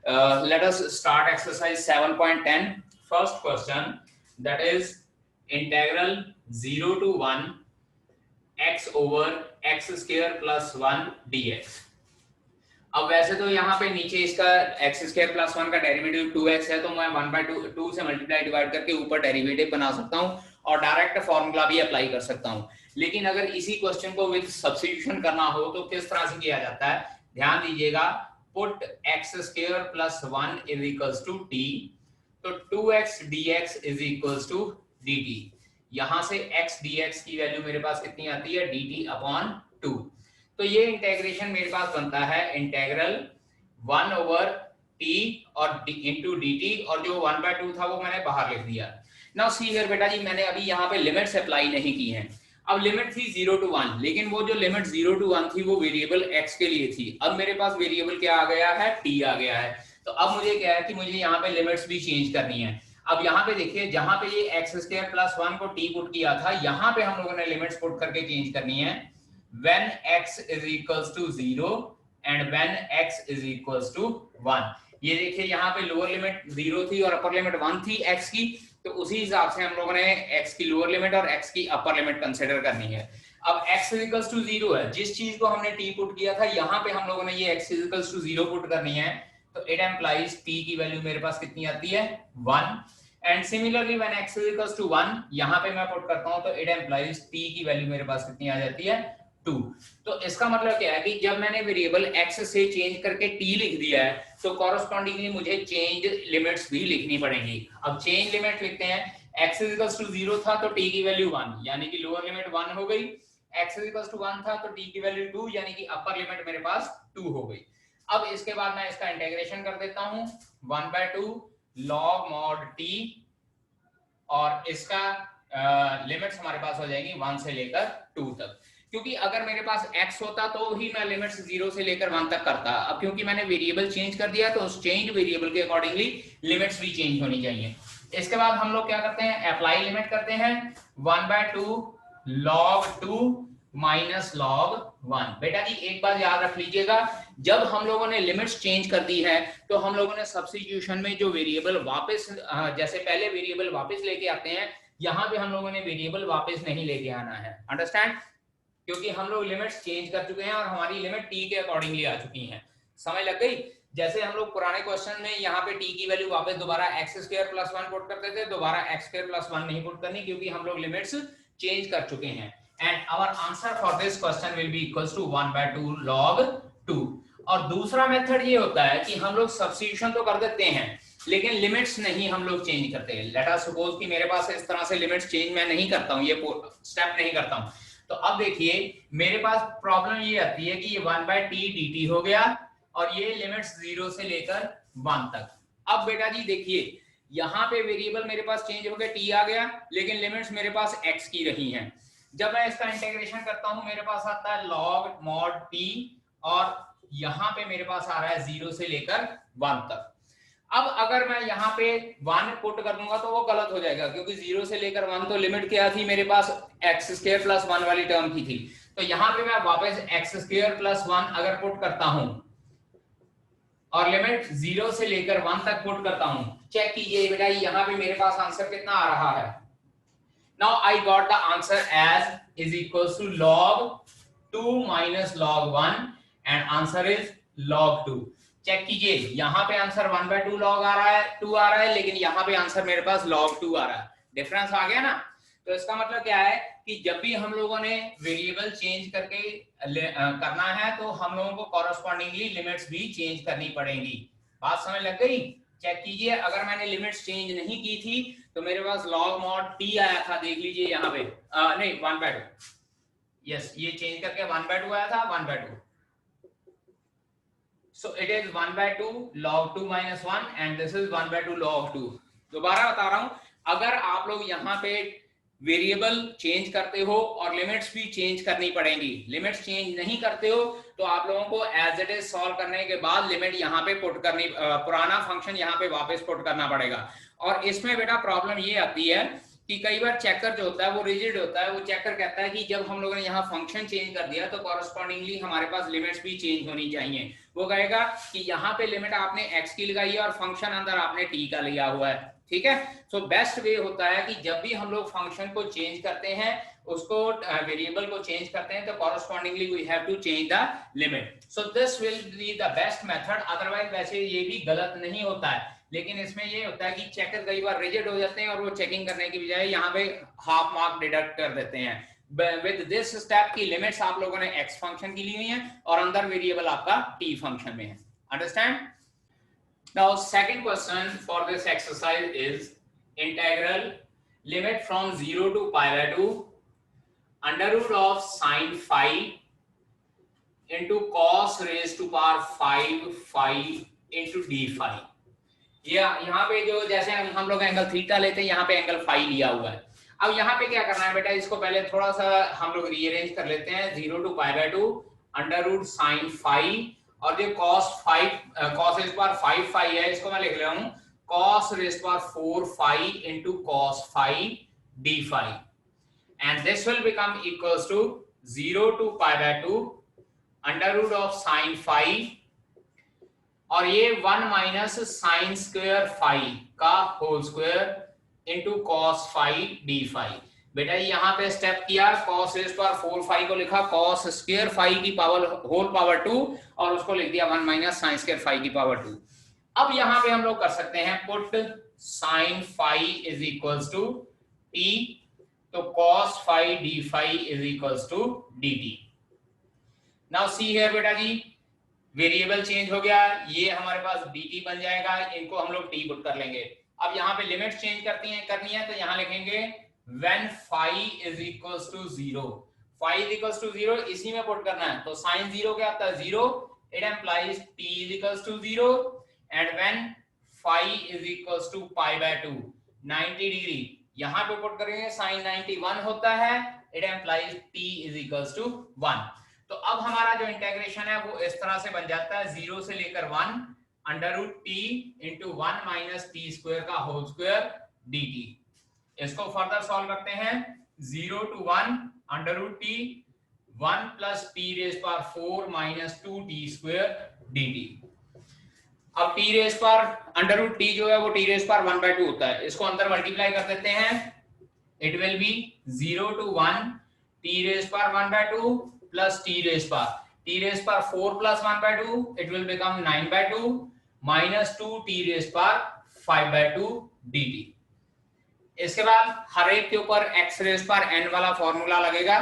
Let us start exercise 7.10. First question, that is integral 0 to 1 x over x square plus 1 dx. अब वैसे तो यहाँ पे नीचे इसका एक्स स्क्वायर प्लस 1 का डेरिवेटिव 2x है, तो मैं 1/2 से मल्टीप्लाई डिवाइड करके ऊपर डेरिवेटिव बना सकता हूँ और डायरेक्ट फॉर्मूला भी अप्लाई कर सकता हूँ। लेकिन अगर इसी क्वेश्चन को विद सब्स्टिट्यूशन करना हो तो किस तरह से किया जाता है, ध्यान दीजिएगा। Put x square plus 1 is equals to t, तो 2x dx is equals to dt। यहां से x dx की वैल्यू मेरे पास कितनी आती है, dt अपॉन 2। तो ये इंटेग्रेशन मेरे पास बनता है इंटेग्रल 1 ओवर टी और इंटू डी टी, और जो 1/2 था वो मैंने बाहर लिख दिया। नाउ सी हियर बेटा जी, मैंने अभी यहाँ पे लिमिट्स अप्लाई नहीं की हैं। अब लिमिट थी 0 to 1, लेकिन वो जो लिमिट 0 to 1 थी वो वेरिएबल x के लिए थी। अब मेरे पास वेरिएबल क्या आ गया है, t आ गया है। तो अब मुझे क्या है कि मुझे यहाँ पे लिमिट्स भी चेंज करनी है। अब यहाँ पे देखिए, जहां पे ये एक्स स्क्वायर प्लस 1 को t पुट किया था, यहाँ पे हम लोगों ने लिमिट्स पुट करके चेंज करनी है। when x is equals to 0 and when x is equals to 1। ये देखिए यहाँ पे लोअर लिमिट 0 थी और अपर लिमिट 1 थी x की, तो उसी हिसाब से हम लोगों ने x की लोअर लिमिट और x की अपर लिमिट कंसीडर करनी है। अब x is equals to 0 है, जिस चीज को हमने t पुट किया था यहाँ पे हम लोगों ने ये x is equals to 0 put करनी है, तो इट एम्प्लाइज t की वैल्यू मेरे पास कितनी आती है, 1। And similarly when x is equals to 1, यहाँ पे मैं पुट करता हूँ तो इट एम्प्लाइज t की वैल्यू मेरे पास कितनी आ जाती है, 2। तो इसका मतलब क्या है कि जब मैंने वेरिएबल x से चेंज करके t लिख दिया है, तो कॉरस्पॉन्डिंगली मुझे चेंज लिमिट्स भी लिखनी पड़ेंगी। अब चेंज लिमिट लिखते हैं, x इक्वल्स टू 0 था तो t की वैल्यू 1, यानी कि लोअर लिमिट 1 हो गई। x इक्वल्स टू 1 था तो t की वैल्यू 2, यानी कि अपर लिमिट मेरे पास 2 हो गई। अब इसके बाद मैं इसका इंटीग्रेशन कर देता हूं, 1/2 log mod t, और इसका लिमिट्स हमारे पास हो जाएंगी 1 से लेकर 2 तक। क्योंकि अगर मेरे पास x होता तो ही मैं लिमिट्स 0 से लेकर 1 तक करता। अब क्योंकि मैंने वेरिएबल चेंज कर दिया, तो उस चेंज वेरिएबल के अकॉर्डिंगली लिमिट्स भी चेंज होनी चाहिए। इसके बाद हम लोग क्या करते हैं, अप्लाई लिमिट करते हैं, 1/2 log 2 माइनस log 1। बेटा जी एक बात याद रख लीजिएगा, जब हम लोगों ने लिमिट्स चेंज कर दी है तो हम लोगों ने सब्स्टिट्यूशन में जो वेरिएबल वापस, जैसे पहले वेरिएबल वापस लेके आते हैं, यहाँ पे हम लोगों ने वेरिएबल वापस नहीं लेके आना है। अंडरस्टैंड? क्योंकि हम लोग लिमिट्स चेंज कर चुके हैं और हमारी लिमिट t के अकॉर्डिंगली आ चुकी है। समझ लग गई? जैसे हम लोग पुराने क्वेश्चन में यहाँ पे t की वैल्यू वापस दोबारा x स्क्वायर प्लस 1 पुट करते थे, दोबारा x स्क्वायर प्लस 1 नहीं पुट करनी, क्योंकि हम लोग लिमिट्स चेंज कर चुके हैं। And our answer for this question will be equals to 1/2 log 2। और दूसरा मेथड ये होता है कि हम लोग सब्स्टिट्यूशन तो कर देते हैं, लेकिन लिमिट्स नहीं हम लोग चेंज करते। लेट अस सपोज कि मेरे पास इस तरह से लिमिट्स चेंज मैं नहीं करता हूँ, ये स्टेप नहीं करता हूँ। तो अब देखिए मेरे पास प्रॉब्लम ये आती है कि ये 1/t dt हो गया और ये लिमिट्स 0 से लेकर 1 तक। अब बेटा जी देखिए, यहाँ पे वेरिएबल मेरे पास चेंज हो गया, t आ गया, लेकिन लिमिट्स मेरे पास x की रही हैं। जब मैं इसका इंटीग्रेशन करता हूं मेरे पास आता है log mod t, और यहाँ पे मेरे पास आ रहा है 0 से लेकर 1 तक। अब अगर मैं यहाँ पे 1 पुट कर दूंगा तो वो गलत हो जाएगा, क्योंकि 0 से लेकर 1 तो लिमिट क्या थी मेरे पास, एक्स स्क्वायर प्लस 1 वाली टर्म की थी। तो यहाँ पे मैं वापस एक्स स्क्वायर प्लस 1 अगर पुट करता हूं और लिमिट 0 से लेकर 1 तक पुट करता हूं, चेक कीजिए बेटा यहाँ पे मेरे पास आंसर कितना आ रहा है। Now I got the answer as is equals to log 2 minus log 1 and answer is log 2। Check कीजिए, यहाँ पे आंसर 1/2 log आ रहा है, 2 आ रहा है, लेकिन यहाँ पे आंसर मेरे पास log 2 आ रहा है। डिफरेंस आ गया ना? तो इसका मतलब क्या है कि जब भी हम लोगों ने वेरिएबल चेंज करके करना है, तो हम लोगों को कॉरस्पॉन्डिंगली लिमिट्स भी चेंज करनी पड़ेगी। बात समझ लग गई? चेक कीजिए, अगर मैंने लिमिट्स चेंज नहीं की थी तो मेरे पास log mod t आया था, देख लीजिए यहाँ पे, नहीं 1/2, यस, ये चेंज करके 1/2 आया था, 1/2। So it is 1/2 log 2 minus 1 and this is 1/2 log 2। दोबारा बता रहा हूं, अगर आप लोग यहाँ पे वेरिएबल चेंज करते हो और लिमिट्स भी चेंज करनी पड़ेंगी, लिमिट्स चेंज नहीं करते हो तो आप लोगों को एज इट इज सॉल्व करने के बाद लिमिट यहाँ पे पुट करनी, पुराना फंक्शन यहाँ पे वापस पुट करना पड़ेगा। और इसमें बेटा प्रॉब्लम ये आती है कि कई बार चेकर जो होता है वो रिजिड होता है। वो चेकर कहता है कि जब हम लोगों ने यहाँ फंक्शन चेंज कर दिया तो कॉरस्पॉन्डिंगली हमारे पास लिमिट्स भी चेंज होनी चाहिए। वो कहेगा कि यहाँ पे लिमिट आपने x की लगाई है और फंक्शन अंदर आपने t का लिया हुआ है, ठीक है। सो बेस्ट वे होता है कि जब भी हम लोग फंक्शन को चेंज करते हैं, उसको वेरिएबल को चेंज करते हैं, तो correspondingly we have to change the limit. So this will be the best method. Otherwise वैसे ये भी गलत नहीं होता है, लेकिन इसमें ये होता है कि चेकर कई बार रिजिड हो जाते हैं और वो चेकिंग करने की बजाय यहाँ पे हाफ मार्क डिडक्ट कर देते हैं। विद दिस स्टेप की लिमिट्स आप लोगों ने x फंक्शन की ली हुई है और अंदर वेरिएबल आपका t फंक्शन में है। Understand? Now second question for this exercise is integral limit from 0 to pi by 2 under root of sin phi into cos raised to power 5 phi into d phi। यहाँ पे जो जैसे हम लोग angle theta लेते हैं, यहाँ पे एंगल फाई लिया हुआ है। अब यहाँ पे क्या करना है बेटा, इसको पहले थोड़ा सा हम लोग रीअरेंज कर लेते हैं। 0 to pi by 2 under root sine phi, और जो cos रेज़ पावर 5 phi है, इसको मैं लिख रहा हूँ cos rays power 4 phi into cos phi d phi, and this will become equals to 0 to pi by 2 under root of sine phi, और ये 1 माइनस साइन स्क्वायर फाई का whole square into cos phi d phi. बेटा यहाँ पे step किया, cos rays power 4 phi को लिखा cos square phi की पावर होल पावर 2, और उसको लिख दिया 1 माइनस साइन स्क्वायर फाई की पावर 2। अब यहाँ पे हम लोग कर सकते हैं put sine phi is equals to t, तो cos phi d phi is equals to dt। Now see here बेटा जी, वेरिएबल चेंज हो गया, ये हमारे पास dt बन जाएगा, इनको हम लोग t पुट कर लेंगे। अब यहाँ पे लिमिट चेंज करनी है, तो यहाँ लिखेंगे when phi is equals to 0, phi is equals to 0 इसी में पुट करना है। तो sin 0 क्या आता है 0, it implies t is equals to 0, and when phi is equals to pi by 2 90 degree यहाँ पे पुट करेंगे, sin 91 होता है, it implies t is equals to 1। तो अब हमारा जो इंटीग्रेशन है वो इस तरह से बन जाता है 0 से लेकर 1 under root t into 1 minus t square का होल स्क्वायर dt। इसको फर्दर सॉल्व करते हैं, 0 to 1 under root t 1 plus t raise power 4 minus 2t square dt। अब t raise power under root t जो है वो टी रेज़ पावर 1/2 होता है, इसको अंदर मल्टीप्लाई कर देते हैं, it will B 0 to 1 T raise power 1/2 plus t raise power 4 plus 1/2, it will become 9/2 minus 2 T raise power 5/2 dt। इसके बाद हर एक के ऊपर x रेज़ पावर n वाला फॉर्मूला लगेगा,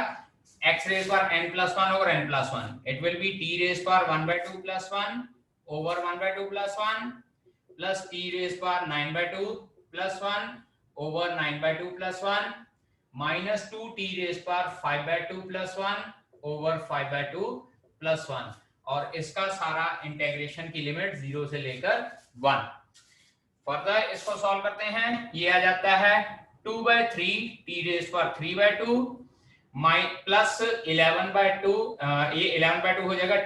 x rays power n plus 1 over n plus 1, it will B t rays power 1/2 plus 1 over 1/2 plus 1 plus t rays power 9/2 plus 1 over 9/2 plus 1 minus 2 t rays power 5/2 plus 1 over 5/2 plus 1, और इसका सारा integration की limit 0 से लेकर 1। Further इसको solve करते हैं, ये आ जाता है 2/3 t रेज़ पावर 3/2 प्लस 11/2, ये 11/2 हो जाएगा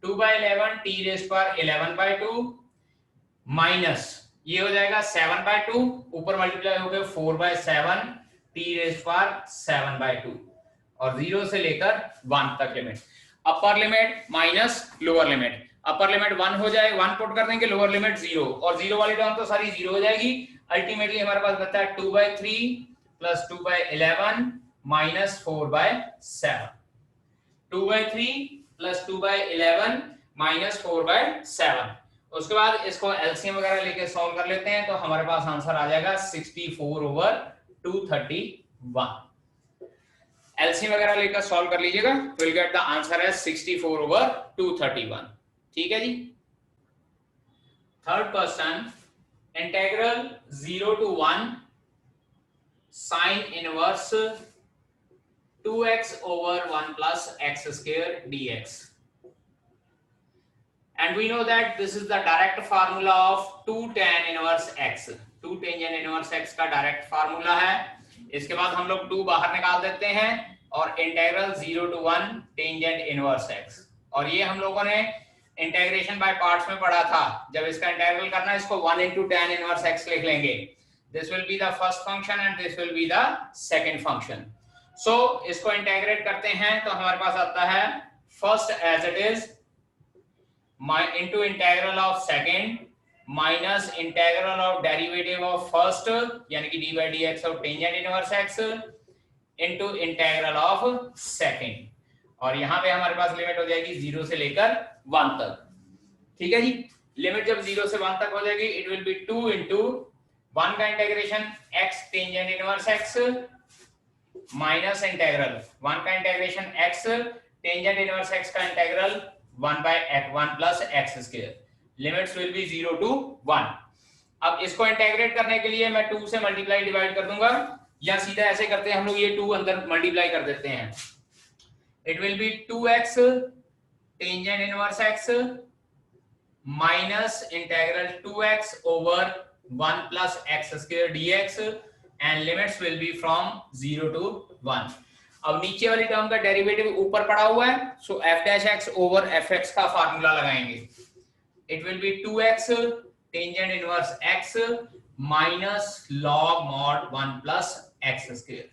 2/11 t रेज़ पावर 11/2 माइनस ये हो जाएगा 7/2, ऊपर मल्टीप्लाई हो गया 4/7 t रेज़ पावर 7/2, और 0 से लेकर 1 तक limit. Upper limit minus lower limit, upper limit 1 हो जाए, 1 पुट कर देंगे, लोअर लिमिट 0, और 0 वाली टर्म तो सारी 0 हो जाएगी। अल्टीमेटली हमारे पास बचता है 2/3 प्लस 2/11 माइनस 4/7, 2/3 प्लस 2/11 माइनस 4/7। उसके बाद इसको एलसीएम वगैरह लेके सॉल्व कर लेते हैं, तो हमारे पास आंसर आ जाएगा 64 ओवर 231। एलसीएम वगैरह लेकर सॉल्व कर लीजिएगा, विल गेट द आंसर है 64 ओवर 231। ठीक है जी। Third question, integral 0 to 1 sine inverse 2x over 1 plus x square dx, and we know that this is the direct formula of 2 tan inverse x, 2 tangent inverse x का direct formula है। इसके बाद हम लोग 2 बाहर निकाल देते हैं, और integral 0 to 1 tangent inverse x, और ये हम लोगों ने इंटीग्रेशन बाय पार्ट्स में पढ़ा था। जब इसका इंटीग्रल करना है, इसको 1 into tan inverse x लिख लेंगे, this will be the first function and this will be the second function. So इसको इंटीग्रेट करते हैं, तो हमारे पास आता है first as it is into integral of second minus integral of derivative of first यानी कि d by d x of tangent inverse x into integral of second, और यहाँ पे हमारे पास लिमिट हो जाएगी 0 से लेकर 1 तक। ठीक है जी, लिमिट जब 0 से 1 तक हो जाएगी इट विल बी 2 इंटू 1 का integration x tangent inverse x minus integral 1 का integration x tangent inverse x का integral 1 by x 1 plus x square, limits will be 0 to 1। अब इसको इंटीग्रेट करने के लिए मैं 2 से मल्टीप्लाई डिवाइड कर दूंगा, या सीधा ऐसे करते हैं हम लोग, ये 2 अंदर मल्टीप्लाई कर देते हैं। It will B 2x tangent inverse x minus integral 2x over 1 plus x square dx and limits will be from 0 to 1। अब नीचे वाली टर्म का डेरिवेटिव ऊपर पड़ा हुआ है, सो f' ओवर fx का फार्मूला लगाएंगे। It will be 2x tangent inverse x minus log mod 1 plus x square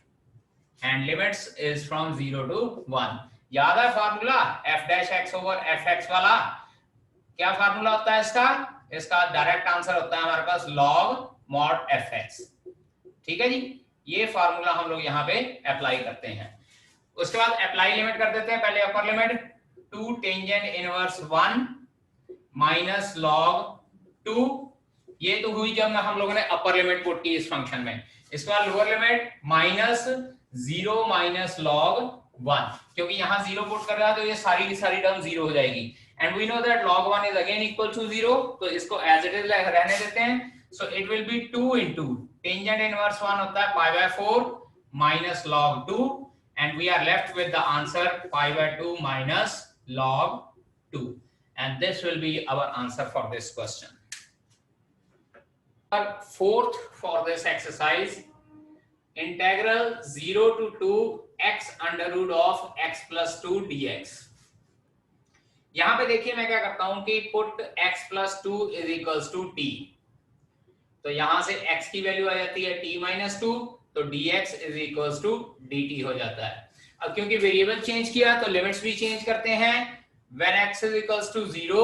and limits is from 0 to 1। याद है फार्मूला f' over fx वाला? क्या फार्मूला होता है इसका? इसका डायरेक्ट आंसर होता है हमारे पास log mod fx। ठीक है जी, ये फार्मूला हम लोग यहाँ पे अप्लाई करते हैं। उसके बाद अप्लाई लिमिट कर देते हैं। पहले upper limit 2 tangent inverse 1 minus log 2, ये तो हुई जब हम लोगों ने अपर लिमिट पुट की इस फंक्शन में। इसके बाद lower limit minus 0 minus log 1, क्योंकि यहाँ 0 पुट कर रहा है तो ये सारी की सारी टर्म 0 हो जाएगी, and we know that log 1 is again equal to 0, तो इसको एज इट इज रहने देते हैं। So it will be 2 into tangent inverse 1 होता है pi by 4 minus log 2, and we are left with the answer pi by 2 minus log 2, and this will be our answer for this question. Fourth for this exercise, integral 0 to 2 x under root of x plus 2 dx। यहां पे देखिए मैं क्या करता हूं कि put x plus 2 is equals to t, तो यहां से x की वैल्यू आ जाती है t minus 2, तो dx is equals to dt हो जाता है। अब क्योंकि वेरिएबल चेंज किया तो लिमिट्स भी चेंज करते हैं। When x is equals to 0,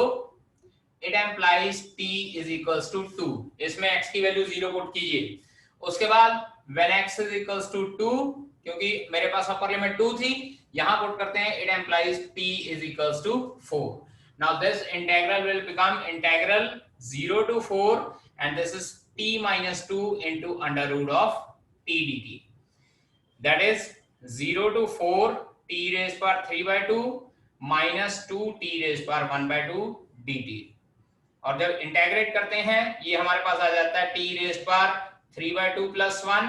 it implies t is equals to 2। इसमें x की वैल्यू 0 पुट कीजिए। उसके बाद when x is equals to 2, क्योंकि मेरे पास अपर लिमिट 2 थी, यहां पुट करते हैं it implies t is equals to 4। Now this integral will become integral 0 to 4 and this is t minus 2 into under root of t dt, that is 0 to 4 t raised power 3 by 2 minus 2 t raise पर 1 by 2 dt, और जब integrate करते हैं ये हमारे पास आ जाता है t raise पर 3 by 2 plus 1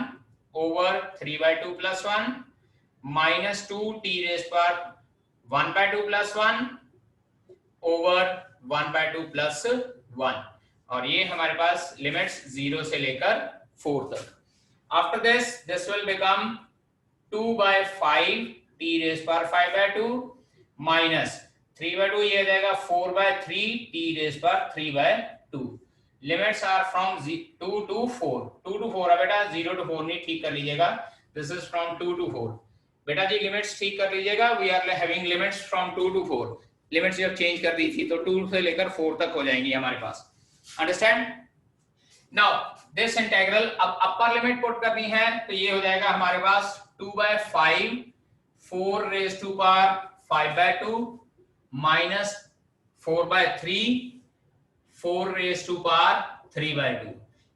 over 3 by 2 plus 1 minus 2 t raise पर 1 by 2 plus 1 over 1 by 2 plus 1, और ये हमारे पास लिमिट्स 0 से लेकर 4 तक। After this will become 2 by 5 t raise पर 5 by 2 माइनस 3 by 2, ये आ जाएगा 4 by 3 t रेज पर 3 by 2। Limits are from 2 to 4, 2 to 4 है बेटा, 0 to 4 नहीं, ठीक कर लीजिएगा। दिस इज फ्रॉम 2 to 4 बेटा जी, लिमिट्स ठीक कर लीजिएगा। We are having limits from 2 to 4, limits जब चेंज कर दी थी तो 2 से लेकर 4 तक हो जाएंगी हमारे पास। अंडरस्टैंड? नाउ दिस इंटीग्रल, अब अपर लिमिट पुट करनी है तो ये हो जाएगा हमारे पास 2 by 5 4 raise to power 5 by 2 minus 4 by 3 4 raised to power 3 by 2।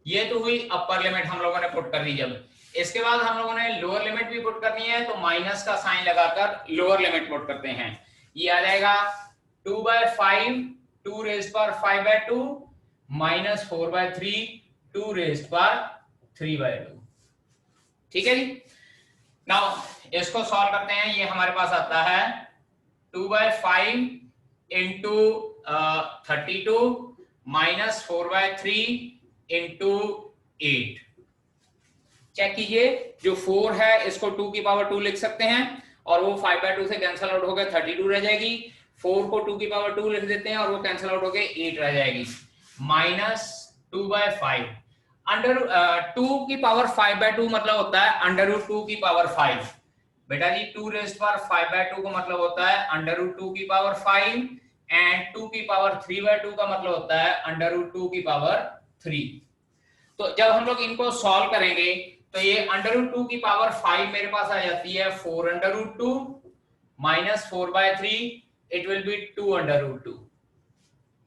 ये तो हुई अपर लिमिट हम लोगों ने पुट कर दी। जब इसके बाद हम लोगों ने लोअर लिमिट भी पुट करनी है तो माइनस का साइन लगाकर लोअर लिमिट पुट करते हैं। ये आ जाएगा 2 by 5 2 raised to power 5 by 2 minus 4 by 3 2 raised to power 3 by 2। ठीक है जी, नाउ इसको सॉल्व करते हैं। ये हमारे पास आता है 2 by 5 into 32 minus 4 by 3 into 8। Check कीजिए, जो 4 है इसको 2 की पावर 2 लिख सकते हैं और वो 5 by 2 से कैंसिल आउट होकर 32 रह जाएगी। 4 को 2 की पावर 2 लिख देते हैं और वो कैंसिल आउट होकर 8 रह जाएगी। माइनस 2 by 5 अंडर 2 की पावर 5 by 2 मतलब होता है अंडर रूट 2 की पावर 5। बेटा जी 2 रेज़ पावर 5 by 2 का मतलब होता है अंडर रूट 2 की पावर 5 एंड 2 की पावर 3/2 का मतलब होता है √2 की पावर 3। तो जब हम लोग इनको सॉल्व करेंगे तो ये √2 की पावर 5 मेरे पास आ जाती है 4√2 minus 4/3, it will B 2√2।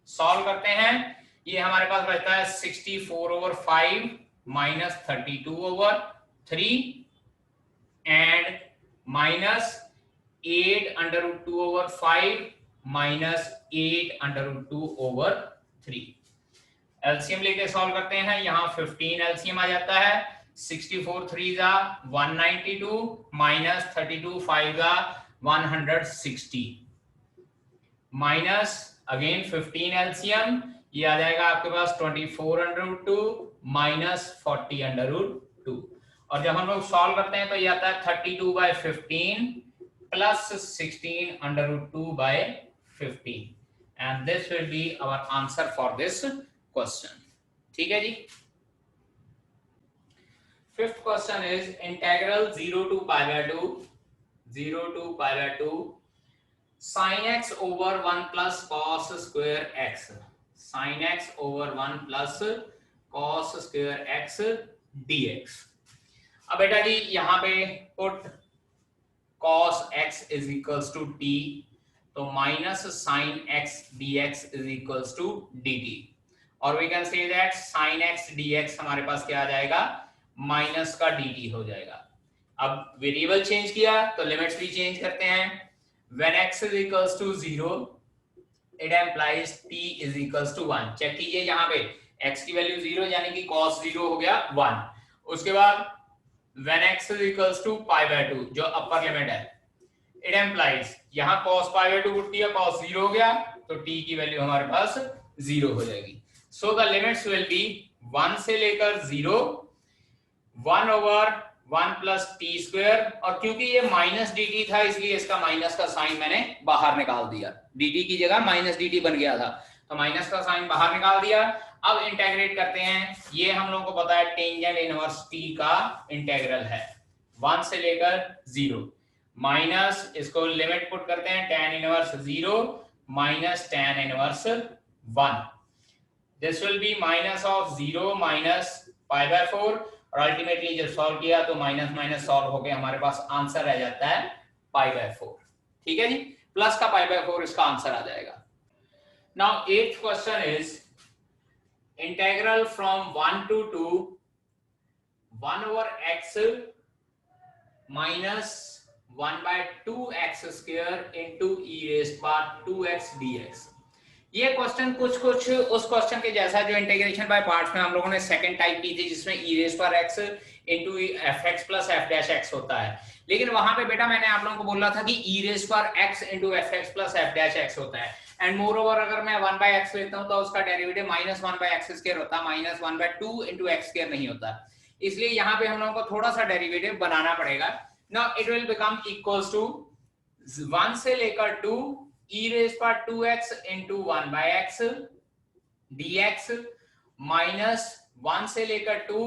Solve करते हैं, ये हमारे पास बचता है 64/5 minus 32/3 and minus 8√2/5 minus 8√2/3। LCM लेके सॉल्व करते हैं, यहाँ 15 एलसीएम आ जाता है, 64 3 जा 192 माइनस 32 5 जा 160 माइनस अगेन 15 एलसीएम, ये आ जाएगा आपके पास 24√2 माइनस 40√2। और जब हम लोग सॉल्व करते हैं तो ये आता है 32/15 plus 16√2/15 and this will be our answer for this question. ठीक है जी। Fifth question is integral 0 to pi/2 sin x over 1 plus cos square x, sin x over 1 plus cos square x dx। अब बेटा जी यहाँ पे put cos x is equals to t, तो minus sin x dx is equals to dt, और we can say that sin x dx हमारे पास क्या आ जाएगा, माइनस का dt हो जाएगा। अब वेरिएबल चेंज किया तो लिमिट्स भी चेंज करते हैं। When x is equals to 0, it implies t is equals to 1। Check कीजिए यहाँ पे x की वैल्यू 0 यानी कि cos 0 हो गया 1। उसके बाद when x is equals to pi/2 जो अपर लिमिट है, it implies यहाँ cos pi/2 पुट किया, cos 0 हो गया तो t की वैल्यू हमारे पास 0 हो जाएगी। So the limits will be 1 से लेकर 0, 1/1 प्लस टी स्क्वायर, और क्योंकि ये माइनस डी टी था इसलिए इसका माइनस का साइन मैंने बाहर निकाल दिया, डी टी की जगह माइनस डी टी बन गया था तो माइनस का साइन बाहर निकाल दिया। अब इंटेग्रेट करते हैं, ये हम लोगों को पता है टेंजेंट इनवर्स टी का इंटेग्रल है 1 से लेकर 0, माइनस इसको लिमिट पुट करते हैं tan inverse 0 minus tan inverse 1, this will B minus of 0 minus pi/4, और अल्टीमेटली जब सॉल्व किया तो माइनस माइनस सॉल्व होके हमारे पास आंसर रह जाता है pi/4। ठीक है जी, प्लस का pi/4 इसका आंसर आ जाएगा। Now eighth question is integral from 1 to 2 1/x minus 1/2x² into e⁻²x dx। ये क्वेश्चन कुछ उस क्वेश्चन के जैसा जो इंटीग्रेशन बाय पार्ट्स में हम लोगों ने सेकंड टाइप की थी जिसमें e⁻x into fx plus f'(x) होता है, लेकिन वहां पे बेटा मैंने आप लोगों को बोला था कि e⁻x into fx plus f'(x) होता है, एंड मोर ओवर अगर मैं 1/x लेता हूं तो उसका डेरिवेटिव -1/x² होता है, -1/2 into x² नहीं होता, इसलिए यहाँ पे हम लोगों को थोड़ा सा डेरिवेटिव बनाना पड़ेगा। Now it will become equals to 1 से लेकर 2 e⁻²x into 1/x dx minus 1 से लेकर 2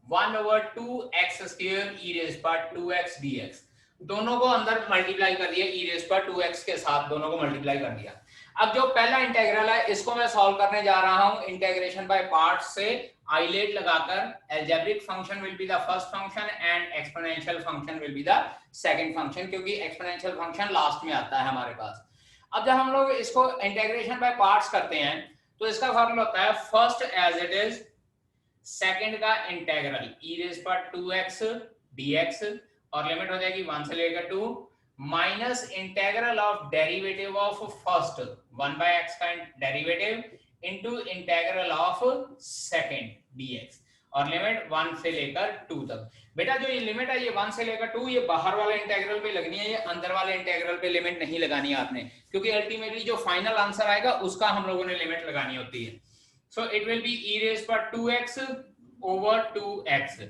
1/2x² e⁻²x dx। दोनों को अंदर मल्टीप्लाई कर दिया, e⁻²x के साथ दोनों को मल्टीप्लाई कर दिया। अब जो पहला इंटीग्रल है इसको मैं सॉल्व करने जा रहा हूं इंटीग्रेशन बाय पार्ट्स से, आइलेट लगाकर। Algebraic function will be the first function and exponential function will be the second function, क्योंकि एक्सपोनेंशियल फंक्शन लास्ट में आता है हमारे पास। अब जब हम लोग इसको इंटीग्रेशन बाय पार्ट्स करते हैं तो इसका फॉर्मूला होता है first as it is, second का इंटीग्रल e⁻²x dx, और लिमिट हो जाएगी 1 से लेकर 2 minus integral of derivative of first 1/x का derivative into integral of second dx, और लिमिट 1 से लेकर 2 तक। बेटा जो ये लिमिट है ये 1 से लेकर 2 ये बाहर वाले इंटीग्रल पे लगनी है, ये अंदर वाले इंटीग्रल पे लिमिट नहीं लगानी है आपने, क्योंकि अल्टीमेटली जो फाइनल आंसर आएगा उसका हम लोगों ने लिमिट लगानी होती है। सो it will B e⁻²x over 2x,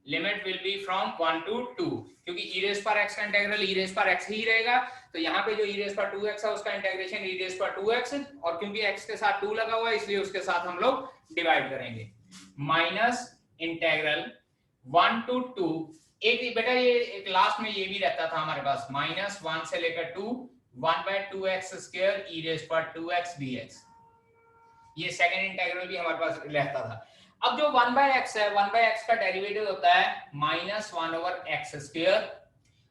limit will be from 1 to 2, क्योंकि e⁻x का इंटीग्रल e⁻x ही रहेगा, तो यहाँ पे जो e⁻²x है उसका इंटीग्रेशन e⁻²x, और क्योंकि x के साथ 2 लगा हुआ है इसलिए उसके साथ हम लोग डिवाइड करेंगे, माइनस इंटीग्रल 1 to 2। एक बेटा ये एक लास्ट में ये भी रहता था हमारे पास, -1 से लेकर 2 1/2x स्क्वायर ई रेज पर 2x dx। ये सेकंड इंटीग्रल भी हमारे पास रहता था। अब जो 1/x है, 1/x का डेरिवेटिव होता है -1/x स्क्वायर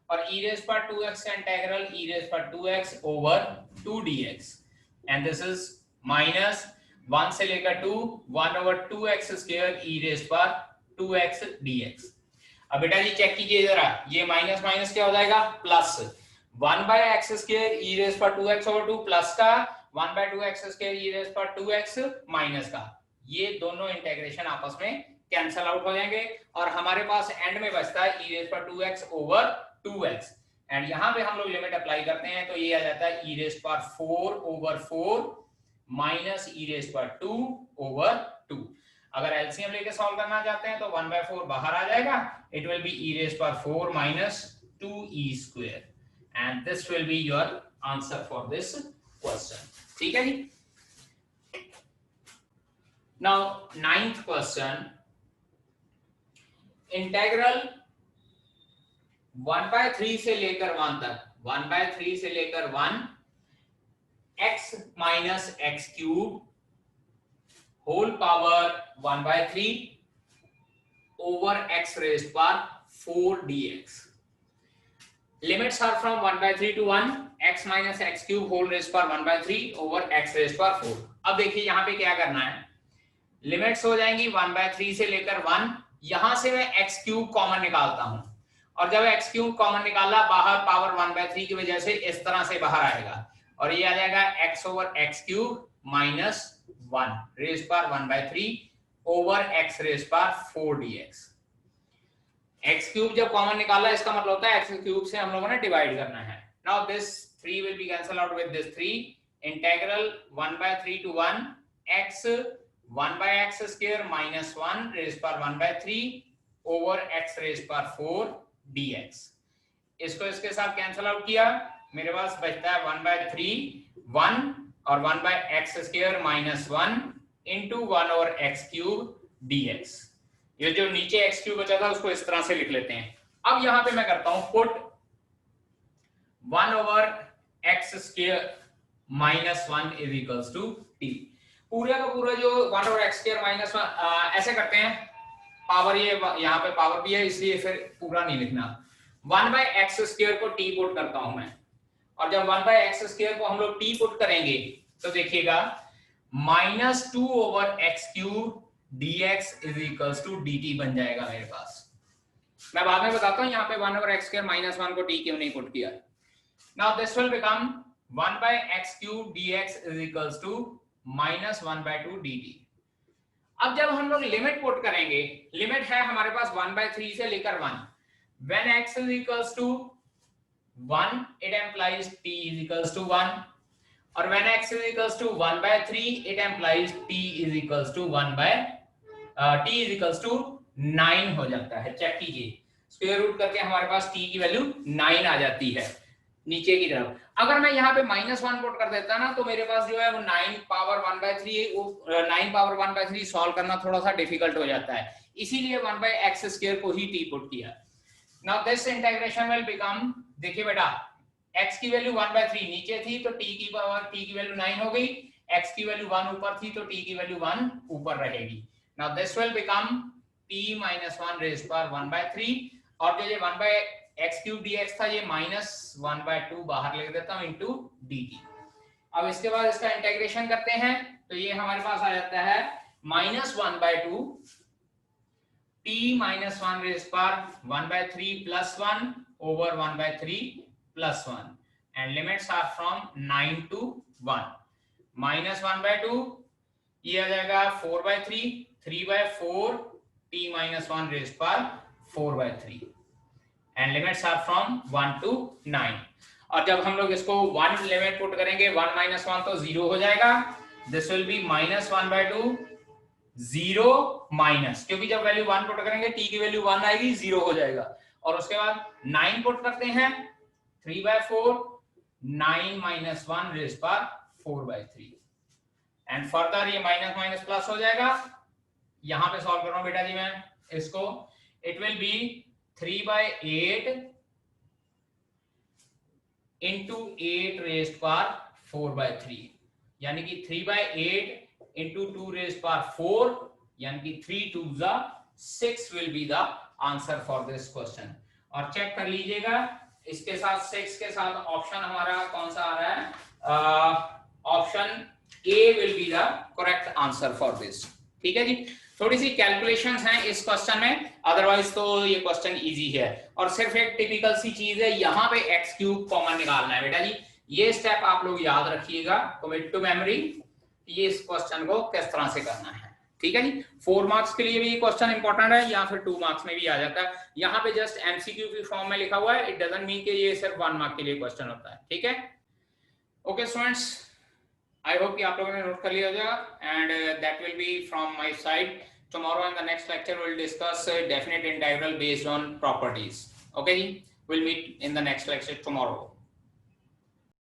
और e रेज पर 2x का इंटीग्रल e रेज पर 2x over 2 dx and this is -1 से लेकर 2 1/2x स्क्वायर e रेज पर 2x dx। अब बेटा जी चेक कीजिए जरा, ये माइनस माइनस क्या हो जाएगा plus 1/x square e raise पर 2x ओवर 2 प्लस का 1/2x स्क्वायर e रेज पर 2x माइनस का, ये दोनों इंटीग्रेशन आपस में कैंसल आउट हो जाएंगे और हमारे पास एंड में बचता है e रेज पर 2x ओवर 2x एंड यहां पे हम लोग लिमिट अप्लाई करते हैं तो ये आ जाता है e रेज पर 4 ओवर 4 माइनस e रेज पर 2 ओवर 2। अगर एलसीएम लेके सॉल्व करना चाहते हैं तो 1/4 बाहर आ जाएगा, it will be e raise पर 4 minus 2e square and this will be your answer for this question. ठीक है जी। नाउ 9th क्वेश्चन, इंटीग्रल 1/3 से लेकर 1 तक, 1/3 से लेकर 1 x minus x cube whole power 1/3 over x raise पर 4 dx। Limits are from 1/3 to 1 x minus x cube whole raise पर 1/3 over x raise पर 4। अब देखिए यहाँ पे क्या करना है, लिमिट्स हो जाएंगी 1/3 से लेकर 1, यहां से मैं x क्यूब कॉमन निकालता हूं और जब x क्यूब कॉमन निकाला बाहर पावर 1/3 की वजह से इस तरह से बाहर आएगा और ये आ जाएगा x over x cube minus 1 raise पर 1/3 ओवर x रेज पर 4 dx। x क्यूब जब कॉमन निकाला इसका मतलब होता है x क्यूब से हम लोगों ने डिवाइड करना है। Now this 3 will be cancel out with this 3, integral 1/3 to 1 x 1/x square minus 1 raise पर 1/3 ओवर x रेज पर 4 dx। इसको इसके साथ कैंसल आउट किया, मेरे पास बचता है 1/3 1 और 1/x square minus 1 into 1 over x cube dx। ये जो नीचे x क्यूब बचा था उसको इस तरह से लिख लेते हैं। अब यहां पे मैं करता हूं put 1 over x square minus 1 is equals to t। पूरा का पूरा जो 1 ओवर x स्क्वायर माइनस 1 ऐसे करते हैं, पावर ये यहाँ पे पावर भी है इसलिए फिर पूरा नहीं लिखना। 1/x स्क्वायर को t पुट करता हूं मैं और जब 1/x स्क्वायर को हम लोग t पुट करेंगे तो देखिएगा -2 over x cube dx is equals to dt बन जाएगा मेरे पास। मैं बाद में बताता हूं यहाँ पे 1 ओवर x स्क्वायर माइनस 1 को t क्यों नहीं पुट किया। Now this will become 1/x cube dx is equals to -1/2 dt। अब जब हम लोग लिमिट पुट करेंगे, लिमिट है हमारे पास 1/3 से लेकर 1, when x is equals to 1 it implies t is equals to 1 और when x is equals to 1/3 it implies t is equals to t is equals to 9 हो जाता है। चेक कीजिए, स्क्वायर रूट करके हमारे पास t की वैल्यू 9 आ जाती है नीचे की तरफ। अगर मैं यहाँ पे -1 पुट कर देता ना तो मेरे पास जो है वो 9 पावर 1/3 वो 9 पावर 1/3 सॉल्व करना थोड़ा सा डिफिकल्ट हो जाता है, इसीलिए 1/x स्क्वायर को ही t पुट किया। Now this integration will become, देखिए बेटा x की वैल्यू 1/3 नीचे थी तो t की वैल्यू 9 हो गई, x की वैल्यू 1 ऊपर थी तो t की वैल्यू 1 ऊपर रहेगी। Now this will become t - 1 raise पर 1/3 और जो ये 1/x क्यूब dx था ये -1/2 बाहर लिख देता हूं इनटू dt। अब इसके बाद इसका इंटीग्रेशन करते हैं तो ये हमारे पास आ जाता है -1/2 t - 1 रेज़ पर 1/3 + 1 over 1/3 + 1 and limits are from 9 to 1। -1/2 ये आ जाएगा 4/3 3/4 t - 1 रेज़ पर 4/3 and limits are from 1 to 9। और जब हम लोग इसको 1 लिमिट पुट करेंगे 1 - 1 तो 0 हो जाएगा, दिस विल बी -1/2 0 माइनस, क्योंकि जब वैल्यू 1 पुट करेंगे t की वैल्यू 1 आएगी 0 हो जाएगा और उसके बाद 9 पुट करते हैं 3/4 9 - 1 रेज़ पर 4/3 एंड फर्दर ये माइनस माइनस प्लस हो जाएगा। यहां पे सॉल्व कर रहा हूं बेटा जी मैं इसको, it will B 3/8 into 8 rest power 4/3, यानी कि 3/8 इंटू 2 रेस्ट पावर 4, यानी कि 3 2 6 will be the answer for this question. और चेक कर लीजिएगा इसके साथ 6 के साथ ऑप्शन हमारा कौन सा आ रहा है, option A will be the correct answer for this. ठीक है जी, थोड़ी सी कैलकुलेशंस हैं इस क्वेश्चन में, अदरवाइज तो ये क्वेश्चन इजी है। और सिर्फ एक टिपिकल सी चीज है, यहाँ पे एक्स क्यूब कॉमन निकालना है बेटा जी, ये स्टेप आप लोग याद रखिएगा, कमिट टू मेमोरी, ये इस क्वेश्चन को किस तरह से करना है। ठीक है जी, 4 मार्क्स के लिए भी ये क्वेश्चन इंपॉर्टेंट है, या फिर 2 मार्क्स में भी आ जाता है। यहाँ पे जस्ट एमसीक्यू की फॉर्म में लिखा हुआ है, इट डजंट मीन कि ये सिर्फ 1 मार्क के लिए क्वेश्चन होता है। ठीक है, ओके स्टूडेंट्स, आई होप कि आप लोगों ने नोट कर लिया जाएगा, and that will be from my side. Tomorrow in the next lecture we'll discuss definite integral based on properties. Okay, we'll meet in the next lecture tomorrow.